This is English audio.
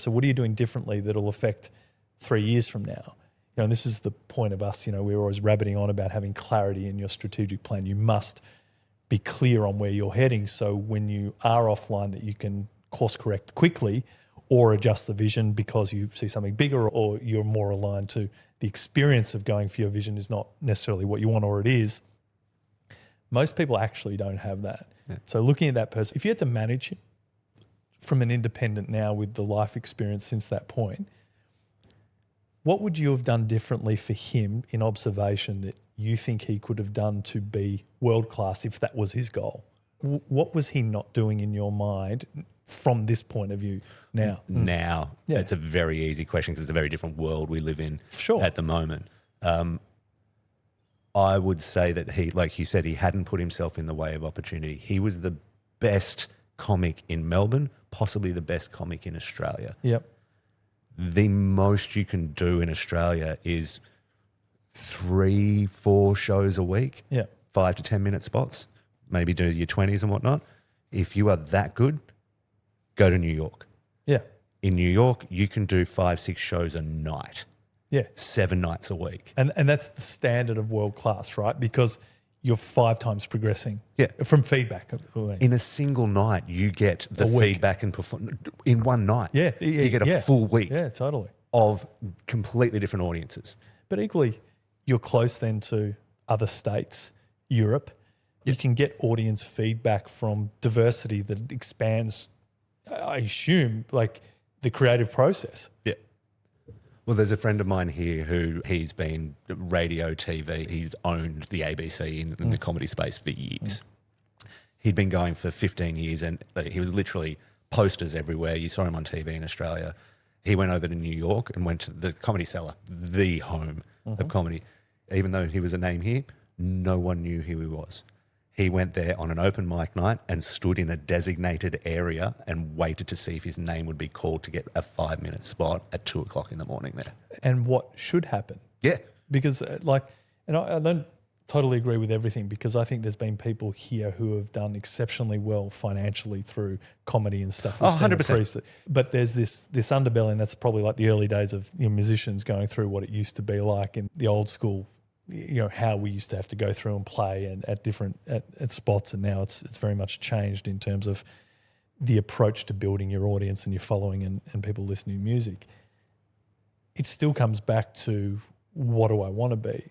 So what are you doing differently that'll affect 3 years from now? And this is the point of us, we're always rabbiting on about having clarity in your strategic plan. You must be clear on where you're heading, so when you are offline that you can course correct quickly or adjust the vision because you see something bigger, or you're more aligned to the experience of going for your vision is not necessarily what you want, or it is. Most people actually don't have that. Yeah. So looking at that person, if you had to manage him from an independent now with the life experience since that point, what would you have done differently for him in observation that you think he could have done to be world-class if that was his goal? What was he not doing in your mind from this point of view now? Now, it's a very easy question because it's a very different world we live in at the moment. I would say that he, like you said, he hadn't put himself in the way of opportunity. He was the best comic in Melbourne, possibly the best comic in Australia. Yep. The most you can do in Australia is 3-4 shows a week, 5 to 10 minute spots, maybe do your 20s and whatnot. If you are that good, go to New York. Yeah. In New York, you can do 5-6 shows a night. Yeah. 7 nights a week. And that's the standard of world class, right? Because you're 5 times progressing. Yeah. From feedback. In a single night, you get the feedback and in one night. Yeah. You get a full week. Yeah, totally. Of completely different audiences. But equally, you're close then to other states, Europe. You can get audience feedback from diversity that expands, I assume, like the creative process. Yeah. Well, there's a friend of mine here who he's been radio, TV. He's owned the ABC in the comedy space for years. He'd been going for 15 years and he was literally posters everywhere. You saw him on TV in Australia. He went over to New York and went to the Comedy Cellar, the home of comedy. Even though he was a name here, no one knew who he was. He went there on an open mic night and stood in a designated area and waited to see if his name would be called to get a 5-minute spot at 2 o'clock in the morning there. And what should happen? Yeah. Because and I don't totally agree with everything, because I think there's been people here who have done exceptionally well financially through comedy and stuff. 100%. But there's this underbelly, and that's probably like the early days of musicians going through what it used to be like in the old school, how we used to have to go through and play and at different at spots, and now it's very much changed in terms of the approach to building your audience and your following and people listening to music. It still comes back to, what do I want to be?